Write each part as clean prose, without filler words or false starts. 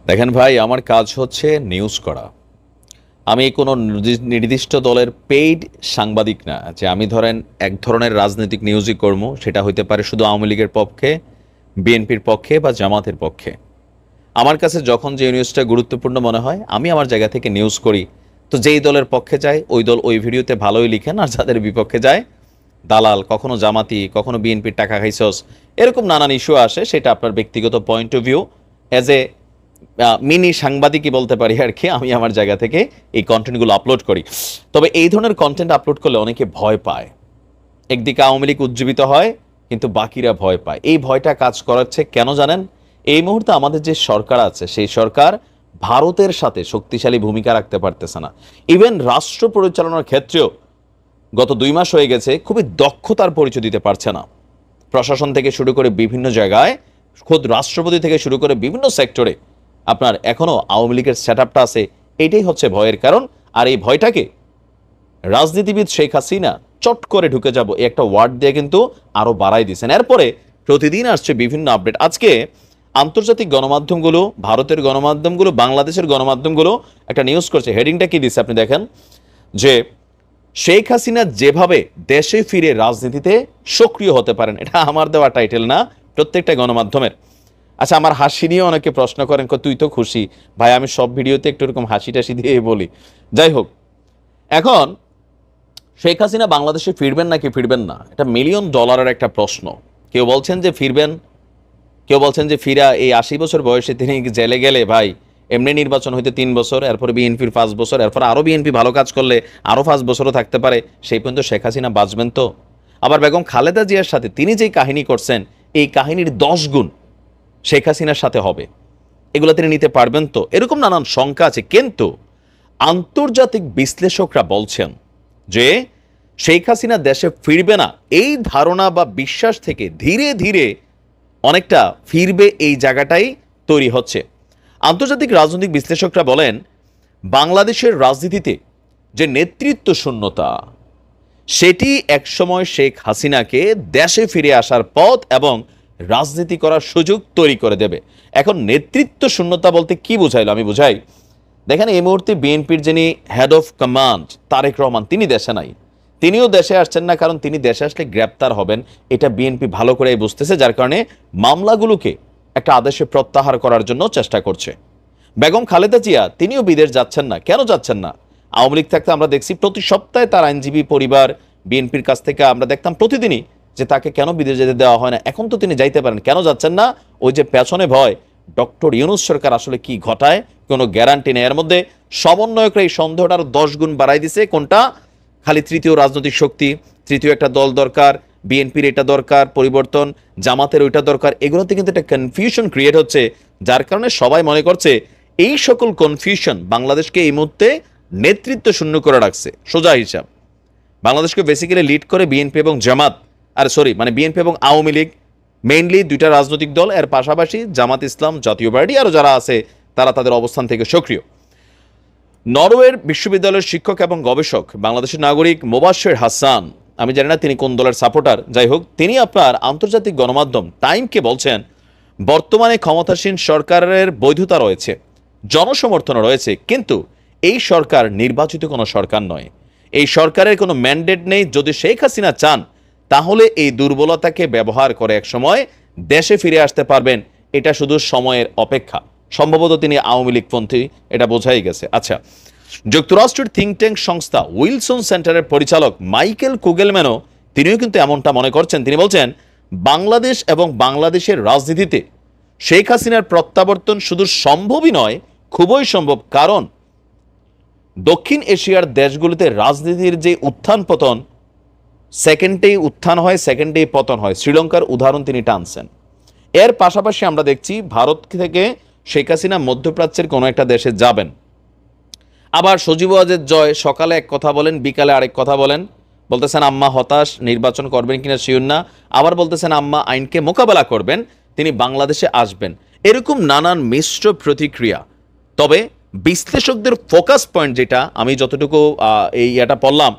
দেখেন ভাই, আমার কাজ হচ্ছে নিউজ করা। আমি কোনো নির্দিষ্ট দলের পেইড সাংবাদিক না যে আমি ধরেন এক ধরনের রাজনৈতিক নিউজই করব, সেটা হইতে পারে শুধু আওয়ামী লীগের পক্ষে, বিএনপির পক্ষে বা জামাতের পক্ষে। আমার কাছে যখন যে নিউজটা গুরুত্বপূর্ণ মনে হয় আমি আমার জায়গা থেকে নিউজ করি। তো যেই দলের পক্ষে যায় ওই দল ওই ভিডিওতে ভালোই লিখেন, আর যাদের বিপক্ষে যায় দালাল, কখনো জামাতি, কখনো বিএনপির টাকা খাইছস, এরকম নানান ইস্যু আসে। সেটা আপনার ব্যক্তিগত point of view. As a mini সাংবাদিকই বলতে পারি আর কি, আমি আমার জায়গা থেকে এই কন্টেন্টগুলো আপলোড করি। তবে এই ধরনের কন্টেন্ট আপলোড করলে অনেকে ভয় পায়। একদিকে আওয়ামী লীগ উজ্জীবিত হয়, কিন্তু বাকিরা ভয় পায়। এই ভয়টা কাজ করাচ্ছে কেন জানেন? এই মুহূর্তে আমাদের যে সরকার আছে সেই সরকার ভারতের সাথে শক্তিশালী ভূমিকা রাখতে পারতেছে না। ইভেন রাষ্ট্র পরিচালনার ক্ষেত্রেও গত 2 মাস হয়ে গেছে খুবই দক্ষতার পরিচয় দিতে পারছে না। প্রশাসন থেকে শুরু করে বিভিন্ন জায়গায়, খোদ রাষ্ট্রপতি থেকে শুরু করে বিভিন্ন সেক্টরে আপনার এখনও আওয়ামী লীগের সেট আপটা আছে। এইটাই হচ্ছে ভয়ের কারণ। আর এই ভয়টাকে রাজনীতিবিদ শেখ হাসিনা চট করে ঢুকে যাব এই একটা ওয়ার্ড দিয়ে কিন্তু আরও বাড়াই দিয়েছেন। এরপরে প্রতিদিন আসছে বিভিন্ন আপডেট। আজকে আন্তর্জাতিক গণমাধ্যমগুলো, ভারতের গণমাধ্যমগুলো, বাংলাদেশের গণমাধ্যমগুলো একটা নিউজ করছে। হেডিংটা কি দিচ্ছে আপনি দেখেন, যে শেখ হাসিনা যেভাবে দেশে ফিরে রাজনীতিতে সক্রিয় হতে পারেন। এটা আমার দেওয়া টাইটেল না, প্রত্যেকটা গণমাধ্যমের। আচ্ছা, আমার হাসি নিয়ে অনেকে প্রশ্ন করেন, তুই তো খুশি ভাই। আমি সব ভিডিওতে একটু এরকম হাসি টাসি দিয়ে বলি। যাই হোক, এখন শেখ হাসিনা বাংলাদেশে ফিরবেন নাকি ফিরবেন না, এটা $1,000,000 একটা প্রশ্ন। কেউ বলছেন যে ফিরবেন, কেউ বলছেন যে ফিরা এই 80 বছর বয়সে তিনি জেলে গেলে ভাই এমনি নির্বাচন হইতে 3 বছর, এরপরে বিএনপির 5 বছর, এরপর আরও বিএনপি ভালো কাজ করলে আরও 5 বছরও থাকতে পারে। সেই পর্যন্ত শেখ হাসিনা বাঁচবেন তো? আবার বেগম খালেদা জিয়ার সাথে তিনি যেই কাহিনী করছেন, এই কাহিনীর 10 গুণ শেখ হাসিনার সাথে হবে। এগুলো তিনি নিতে পারবেন তো? এরকম নানান শঙ্কা আছে। কিন্তু আন্তর্জাতিক বিশ্লেষকরা বলছেন যে শেখ হাসিনা দেশে ফিরবে না, এই ধারণা বা বিশ্বাস থেকে ধীরে ধীরে অনেকটা ফিরবে এই জায়গাটাই তৈরি হচ্ছে। আন্তর্জাতিক রাজনৈতিক বিশ্লেষকরা বলেন বাংলাদেশের রাজনীতিতে যে নেতৃত্ব শূন্যতা, সেটি একসময় শেখ হাসিনাকে দেশে ফিরে আসার পথ এবং রাজনীতি করার সুযোগ তৈরি করে দেবে। এখন নেতৃত্ব শূন্যতা বলতে কি বুঝাইল আমি বুঝাই। দেখেন, এই মুহূর্তে বিএনপির যিনি head of command Tarek Rahman, তিনি দেশে নাই। তিনিও দেশে আসছেন না, কারণ তিনি দেশে আসলে গ্রেপ্তার হবেন। এটা বিএনপি ভালো করে বুঝতেছে, যার কারণে মামলাগুলোকে একটা আদেশে প্রত্যাহার করার জন্য চেষ্টা করছে। বেগম খালেদা জিয়া তিনিও বিদেশ যাচ্ছেন না। কেন যাচ্ছেন না? আওয়ামী লীগ থাকতে আমরা দেখছি প্রতি সপ্তাহে তার আইনজীবী পরিবার বিএনপির কাছ থেকে আমরা দেখতাম প্রতিদিনই যে তাকে কেন বিদেশ যেতে দেওয়া হয় না। এখন তো তিনি যাইতে পারেন, কেন যাচ্ছেন না? ওই যে পেছনে ভয়, ডক্টর ইউনূস সরকার আসলে কি ঘটায় কোনো গ্যারান্টি নেই। এর মধ্যে সমন্বয়করা এই সন্দেহটা আরো 10 গুণ বাড়াই দিছে। কোনটা? খালি তৃতীয় রাজনৈতিক শক্তি, তৃতীয় একটা দল দরকার, বিএনপির এটা দরকার পরিবর্তন, জামাতের ওইটা দরকার। এগুলোতে কিন্তু একটা কনফিউশন ক্রিয়েট হচ্ছে, যার কারণে সবাই মনে করছে এই সকল কনফিউশন বাংলাদেশকে এই মুহূর্তে নেতৃত্ব শূন্য করে রাখছে। সোজা হিসাব, বাংলাদেশকে বেসিক্যালি লিড করে বিএনপি এবং জামাত, বিএনপি এবং আওয়ামী লীগ, মেইনলি দুইটা রাজনৈতিক দল। এর পাশাপাশি জামাত ইসলাম, জাতীয় পার্টি আরও যারা আছে তারা তাদের অবস্থান থেকে সক্রিয়। নরওয়ের বিশ্ববিদ্যালয়ের শিক্ষক এবং গবেষক বাংলাদেশের নাগরিক মোবাশ্বের হাসান, আমি জানি না তিনি কোন দলের সাপোর্টার, যাই হোক, তিনি আপনার আন্তর্জাতিক গণমাধ্যম টাইমকে বলছেন বর্তমানে ক্ষমতাসীন সরকারের বৈধতা রয়েছে, জনসমর্থন রয়েছে, কিন্তু এই সরকার নির্বাচিত কোনো সরকার নয়। এই সরকারের কোনো ম্যান্ডেট নেই। যদি শেখ হাসিনা চান তাহলে এই দুর্বলতাকে ব্যবহার করে একসময় দেশে ফিরে আসতে পারবেন। এটা শুধু সময়ের অপেক্ষা। সম্ভবত তিনি আওয়ামী লীগপন্থী, এটা বোঝাই গেছে। আচ্ছা, যুক্তরাষ্ট্রের থিঙ্ক ট্যাঙ্ক সংস্থা উইলসন সেন্টারের পরিচালক মাইকেল কুগেলম্যানও তিনিও কিন্তু এমনটা মনে করছেন। তিনি বলছেন বাংলাদেশ এবং বাংলাদেশের রাজনীতিতে শেখ হাসিনার প্রত্যাবর্তন শুধু সম্ভবই নয়, খুবই সম্ভব। কারণ দক্ষিণ এশিয়ার দেশগুলোতে রাজনীতির যে উত্থান পতন, সেকেন্ডেই উত্থান হয়, সেকেন্ডেই পতন হয়। শ্রীলঙ্কার উদাহরণ তিনি টানছেন। এর পাশাপাশি আমরা দেখছি ভারত থেকে শেখ হাসিনা মধ্যপ্রাচ্যের কোনো একটা দেশে যাবেন, আবার সজীব ওয়াজেদ জয় সকালে এক কথা বলেন, বিকালে আরেক কথা বলেন। বলতেছেন আম্মা হতাশ, নির্বাচন করবেন কিনা শিওর না। আবার বলতেছেন আম্মা আইনকে মোকাবেলা করবেন, তিনি বাংলাদেশে আসবেন। এরকম নানান মিশ্র প্রতিক্রিয়া। তবে বিশ্লেষকদের ফোকাস পয়েন্ট যেটা আমি যতটুকু এটা পড়লাম,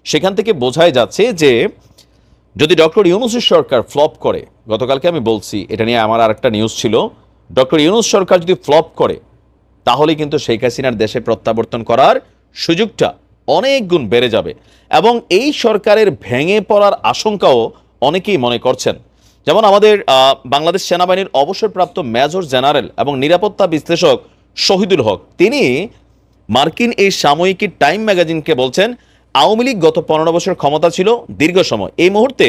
সেখান থেকে বোঝাই যাচ্ছে যে যদি ডক্টর ইউনূসের সরকার ফ্লপ করে, গতকালকে আমি বলছি এটা নিয়ে আমার আরেকটা নিউজ ছিল, ডক্টর ইউনূস সরকার যদি ফ্লপ করে তাহলে কিন্তু শেখ হাসিনার দেশে প্রত্যাবর্তন করার সুযোগটা অনেক গুণ বেড়ে যাবে। এবং এই সরকারের ভেঙে পড়ার আশঙ্কাও অনেকেই মনে করছেন। যেমন আমাদের বাংলাদেশ সেনাবাহিনীর অবসরপ্রাপ্ত মেজর জেনারেল এবং নিরাপত্তা বিশ্লেষক শহীদুল হক, তিনি মার্কিন এই সাময়িকী টাইম ম্যাগাজিনকে বলছেন, আওয়ামী লীগ গত 15 বছর ক্ষমতা ছিল দীর্ঘ সময়, এই মুহূর্তে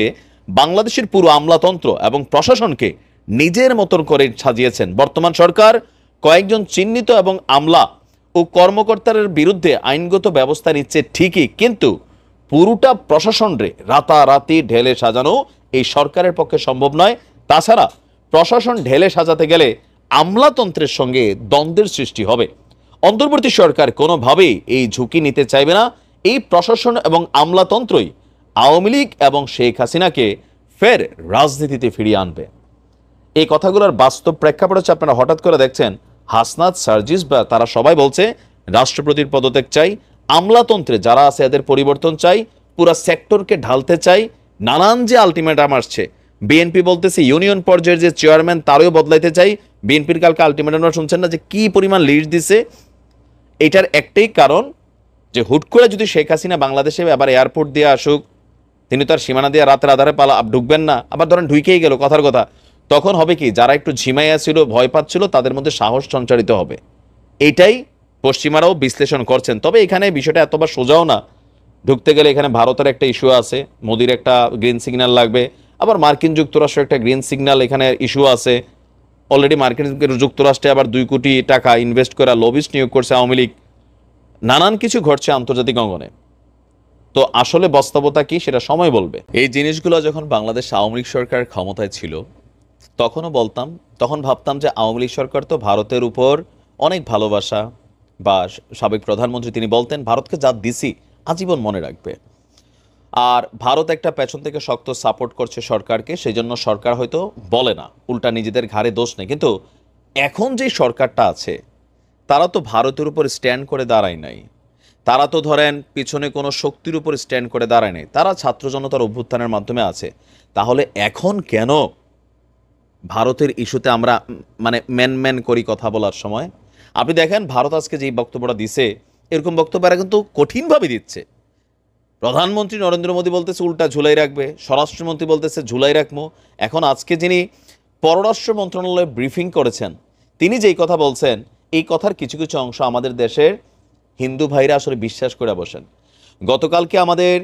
বাংলাদেশের পুরো আমলাতন্ত্র এবং প্রশাসনকে নিজের মতন করে সাজিয়েছেন। বর্তমান সরকার কয়েকজন চিহ্নিত এবং আমলা ও কর্মকর্তার বিরুদ্ধে আইনগত ব্যবস্থা নিচ্ছে ঠিকই, কিন্তু পুরোটা প্রশাসনরে রাতারাতি ঢেলে সাজানো এই সরকারের পক্ষে সম্ভব নয়। তাছাড়া প্রশাসন ঢেলে সাজাতে গেলে আমলাতন্ত্রের সঙ্গে দ্বন্দ্বের সৃষ্টি হবে। অন্তর্বর্তী সরকার কোনোভাবেই এই ঝুঁকি নিতে চাইবে না। এই প্রশাসন এবং আমলাতন্ত্রই আওয়ামী লীগ এবং শেখ হাসিনাকে ফের রাজনীতিতে ফিরিয়ে আনবে। এই কথাগুলোর বাস্তব প্রেক্ষাপট হচ্ছে, আপনারা হঠাৎ করে দেখছেন হাসনাত, সার্জিস বা তারা সবাই বলছে রাষ্ট্রপতির পদত্যাগ চাই, আমলাতন্ত্রে যারা আছে এদের পরিবর্তন চাই, পুরা সেক্টরকে ঢালতে চাই। নানান যে আলটিমেটাম আসছে, বিএনপি বলতেছে ইউনিয়ন পর্যায়ের যে চেয়ারম্যান তারও বদলাইতে চাই। বিএনপির কালকে আলটিমেটাম শুনছেন না যে কি পরিমাণ লিস্ট দিছে? এটার একটাই কারণ যে হুট করে যদি শেখ হাসিনা বাংলাদেশে আবার এয়ারপোর্ট দিয়ে আসুক, তিনি তো আর সীমানা দিয়ে রাতের আধারে পালা ঢুকবেন না, আবার ধরেন ঢুকেই গেল কথার কথা, তখন হবে কি, যারা একটু ঝিমাইয়া ছিল, ভয় পাচ্ছিল, তাদের মধ্যে সাহস সঞ্চারিত হবে। এটাই পশ্চিমারাও বিশ্লেষণ করছেন। তবে এখানে বিষয়টা এতবার সোজাও না। ঢুকতে গেলে এখানে ভারতের একটা ইস্যু আছে, মোদির একটা গ্রিন সিগন্যাল লাগবে, আবার মার্কিন যুক্তরাষ্ট্রের একটা গ্রিন সিগন্যাল এখানে ইস্যু আছে। অলরেডি মার্কিন যুক্তরাষ্ট্রে আবার 2 কোটি টাকা ইনভেস্ট করা লবিস্ট নিয়োগ করছে আওয়ামী লীগ। নানান কিছু ঘটছে আন্তর্জাতিক অঙ্গনে। তো আসলে বাস্তবতা কি সেটা সময় বলবে। এই জিনিসগুলো যখন বাংলাদেশ আওয়ামী লীগ সরকার ক্ষমতায় ছিল তখনও বলতাম, তখন ভাবতাম যে আওয়ামী লীগ সরকার তো ভারতের উপর অনেক ভালোবাসা, বা সাবেক প্রধানমন্ত্রী তিনি বলতেন ভারতকে যা দিছি আজীবন মনে রাখবে। আর ভারত একটা পেছন থেকে শক্ত সাপোর্ট করছে সরকারকে, সেই জন্য সরকার হয়তো বলে না, উল্টা নিজেদের ঘাড়ে দোষ নেই। কিন্তু এখন যে সরকারটা আছে তারা তো ভারতের উপর স্ট্যান্ড করে দাঁড়ায় নাই, তারা তো ধরেন পিছনে কোনো শক্তির উপর স্ট্যান্ড করে দাঁড়ায় নাই, তারা ছাত্র জনতার অভ্যুত্থানের মাধ্যমে আছে। তাহলে এখন কেন ভারতের ইস্যুতে আমরা ম্যান করি কথা বলার সময়? আপনি দেখেন ভারত আজকে যেই বক্তব্যটা দিছে, এরকম বক্তব্য এরা কিন্তু কঠিনভাবে দিচ্ছে। প্রধানমন্ত্রী নরেন্দ্র মোদী বলতেছে উল্টা ঝুলাই রাখবে, স্বরাষ্ট্রমন্ত্রী বলতেছে ঝুলাই রাখবো। এখন আজকে যিনি পররাষ্ট্র মন্ত্রণালয়ে ব্রিফিং করেছেন তিনি যেই কথা বলছেন, এই কথার কিছু কিছু অংশ আমাদের দেশের হিন্দু ভাইরা আসলে বিশ্বাস করে বসেন। গতকালকে আমাদের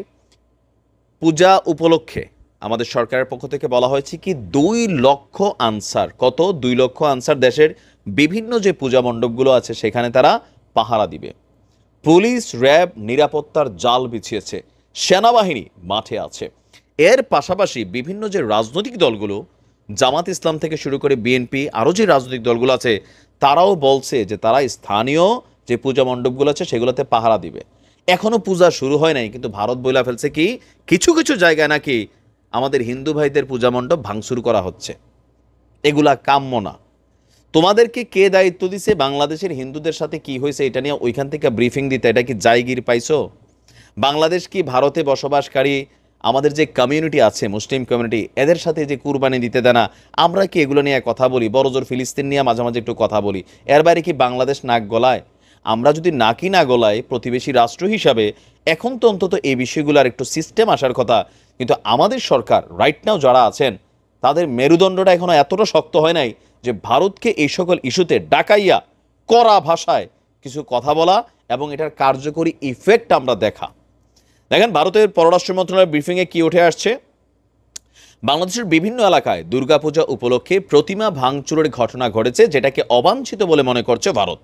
পূজা উপলক্ষে আমাদের সরকারের পক্ষ থেকে বলা হয়েছে কি 2 লক্ষ আনসার, কত 2 লক্ষ আনসার দেশের বিভিন্ন যে পূজা মণ্ডপগুলো আছে সেখানে তারা পাহারা দিবে। পুলিশ, র্যাব নিরাপত্তার জাল বিছিয়েছে, সেনাবাহিনী মাঠে আছে। এর পাশাপাশি বিভিন্ন যে রাজনৈতিক দলগুলো, জামাত ইসলাম থেকে শুরু করে বিএনপি, আরও যে রাজনৈতিক দলগুলো আছে তারাও বলছে যে তারা স্থানীয় যে পূজা মণ্ডপগুলো আছে সেগুলোতে পাহারা দিবে। এখনও পূজা শুরু হয় নাই, কিন্তু ভারত বইলা ফেলছে কি কিছু কিছু জায়গায় নাকি আমাদের হিন্দু ভাইদের পূজা মণ্ডপ ভাঙচুর করা হচ্ছে। এগুলা কাম্য না। তোমাদেরকে কে দায়িত্ব দিছে বাংলাদেশের হিন্দুদের সাথে কি হয়েছে এটা নিয়ে ওইখান থেকে ব্রিফিং দিতে? এটা কি জায়গির পাইছো? বাংলাদেশ কি ভারতে বসবাসকারী আমাদের যে কমিউনিটি আছে, মুসলিম কমিউনিটি, এদের সাথে যে কুরবানি দিতে দেয় না, আমরা কি এগুলো নিয়ে কথা বলি? বড়জোর ফিলিস্তিন নিয়ে মাঝে মাঝে একটু কথা বলি, এর বাইরে কি বাংলাদেশ নাক গলায়? আমরা যদি নাকি না গলায় প্রতিবেশী রাষ্ট্র হিসাবে, এখন তো অন্তত এই বিষয়গুলোর একটু সিস্টেম আসার কথা। কিন্তু আমাদের সরকার রাইট নাও যারা আছেন তাদের মেরুদণ্ডটা এখনো এতটা শক্ত হয় নাই যে ভারতকে এই সকল ইস্যুতে ডাকাইয়া কড়া ভাষায় কিছু কথা বলা এবং এটার কার্যকরী ইফেক্ট আমরা দেখা। দেখেন ভারতের পররাষ্ট্র মন্ত্রণালয়ের ব্রিফিংয়ে কি উঠে আসছে, বাংলাদেশের বিভিন্ন এলাকায় দুর্গাপূজা উপলক্ষে প্রতিমা ভাঙচুরের ঘটনা ঘটেছে, যেটাকে অবাঞ্ছিত বলে মনে করছে ভারত।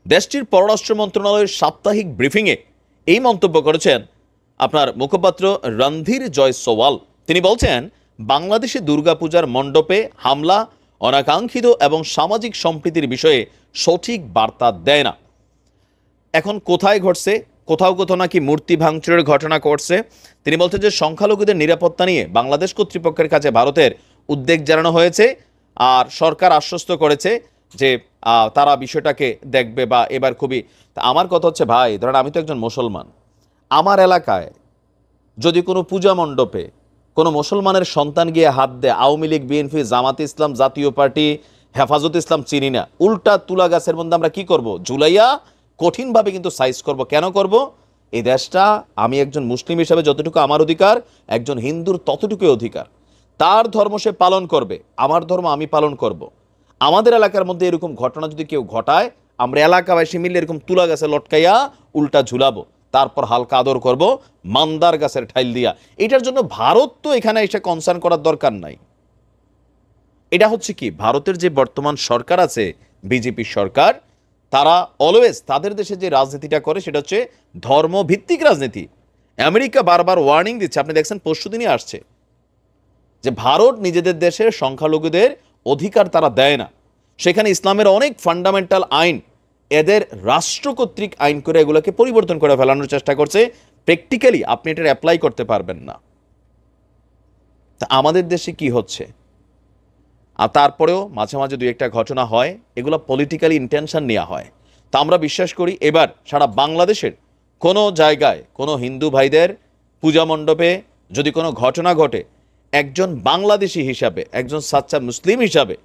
দেশটির পররাষ্ট্র মন্ত্রণালয়ের সাপ্তাহিক ব্রিফিংয়ে এই মন্তব্য করেছেন আপনার মুখপাত্র রণধীর জয়সওয়াল। তিনি বলছেন বাংলাদেশে দুর্গাপূজার মণ্ডপে হামলা অনাকাঙ্ক্ষিত এবং সামাজিক সম্প্রীতির বিষয়ে সঠিক বার্তা দেয় না। এখন কোথায় ঘটছে? কোথাও কোথাও নাকি মূর্তি ভাঙচুরের ঘটনা ঘটছে। তিনি বলছেন যে সংখ্যালঘুদের নিরাপত্তা নিয়ে বাংলাদেশ কর্তৃপক্ষের কাছে ভারতের উদ্বেগ জানানো হয়েছে, আর সরকার আশ্বস্ত করেছে যে তারা বিষয়টাকে দেখবে বা এবার খুবই। আমার কথা হচ্ছে ভাই, ধরেন আমি তো একজন মুসলমান, আমার এলাকায় যদি কোনো পূজা মণ্ডপে কোনো মুসলমানের সন্তান গিয়ে হাত দেয়, আওয়ামী লীগ, বিএনপি, জামাত ইসলাম, জাতীয় পার্টি, হেফাজত ইসলাম চিনি না, উল্টা তুলা গাছের মধ্যে আমরা কি করব, ঝুলাইয়া কঠিনভাবে কিন্তু সাইজ করব। কেন করব? এই দেশটা আমি একজন মুসলিম হিসাবে যতটুকু আমার অধিকার, একজন হিন্দুর ততটুকুই অধিকার। তার ধর্ম সে পালন করবে, আমার ধর্ম আমি পালন করব। আমাদের এলাকার মধ্যে এরকম ঘটনা যদি কেউ ঘটায়, আমরা এলাকাবাসী মিলে এরকম তুলা গাছে লটকাইয়া উল্টা ঝুলাবো, তারপর হালকা আদর করব মান্দার গাছের ঠাইল দিয়া। এটার জন্য ভারত তো এখানে এসে কনসার্ন করার দরকার নাই। এটা হচ্ছে কি, ভারতের যে বর্তমান সরকার আছে, বিজেপি সরকার, তারা অলওয়েজ তাদের দেশে যে রাজনীতিটা করে সেটা হচ্ছে ধর্মভিত্তিক রাজনীতি। আমেরিকা বারবার ওয়ার্নিং দিচ্ছে, আপনি দেখছেন পরশুদিনই আসছে যে ভারত নিজেদের দেশের সংখ্যালঘুদের অধিকার তারা দেয় না। সেখানে ইসলামের অনেক ফান্ডামেন্টাল আইন এদের রাষ্ট্র কর্তৃক আইন করে এগুলোকে পরিবর্তন করে ফেলানোর চেষ্টা করছে। প্র্যাকটিক্যালি আপনি এটার অ্যাপ্লাই করতে পারবেন না। তা আমাদের দেশে কি হচ্ছে? আর তারপরেও মাঝে মাঝে দুই একটা ঘটনা হয়, এগুলো পলিটিক্যালি ইন্টেনশন নেওয়া হয়। তা আমরা বিশ্বাস করি এবার সারা বাংলাদেশের কোনো জায়গায় কোনো হিন্দু ভাইদের পূজা মণ্ডপে যদি কোনো ঘটনা ঘটে, একজন বাংলাদেশি হিসাবে, একজন সাচ্চা মুসলিম হিসাবে,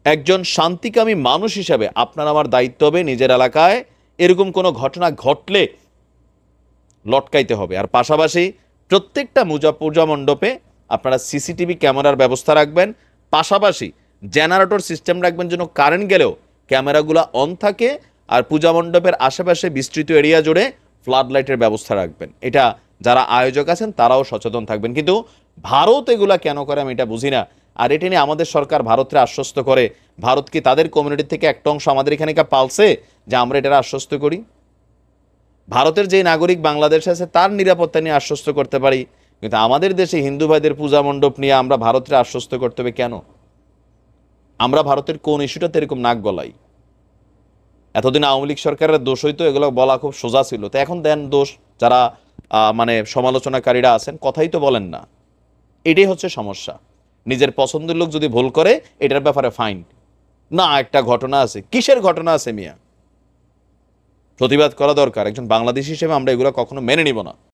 একজন শান্তিকামী মানুষ হিসাবে আপনার আমার দায়িত্ব হবে নিজের এলাকায় এরকম কোনো ঘটনা ঘটলে লটকাইতে হবে। আর পাশাপাশি প্রত্যেকটা পূজা মণ্ডপে আপনারা সিসিটিভি ক্যামেরার ব্যবস্থা রাখবেন, পাশাপাশি জেনারেটর সিস্টেম রাখবেন যেন কারেন্ট গেলেও ক্যামেরাগুলো অন থাকে। আর পূজা মণ্ডপের আশেপাশে বিস্তৃত এরিয়া জুড়ে ফ্লাড লাইটের ব্যবস্থা রাখবেন। এটা যারা আয়োজক আছেন তারাও সচেতন থাকবেন। কিন্তু ভারত এগুলা কেন করে আমি এটা বুঝি না। আর এটা নিয়ে আমাদের সরকার ভারতকে আশ্বস্ত করে, ভারত কি তাদের কমিউনিটি থেকে একটা অংশ আমাদের এখানে পালছে যে আমরা এটা আশ্বস্ত করি? ভারতের যে নাগরিক বাংলাদেশ আছে তার নিরাপত্তা নিয়ে আশ্বস্ত করতে পারি, কিন্তু আমাদের দেশে হিন্দু ভাইদের পূজা মণ্ডপ নিয়ে আমরা ভারতের আশ্বস্ত করতে হবে কেন? আমরা ভারতের কোন ইস্যুটাতে এরকম নাক গলাই? এতদিন আওয়ামী লীগ সরকারের দোষ হইতো, এগুলো বলা খুব সোজা ছিল। তো এখন দেন দোষ যারা মানে সমালোচনাকারীরা আছেন, কথাই তো বলেন না। এটাই হচ্ছে সমস্যা। নিজের পছন্দের লোক যদি ভুল করে এটার ব্যাপারে ফাইন না, একটা ঘটনা আছে, কিসের ঘটনা আছে মিয়া? প্রতিবাদ করা দরকার। একজন বাংলাদেশী হিসেবে আমরা এগুলো কখনো মেনে নিব না।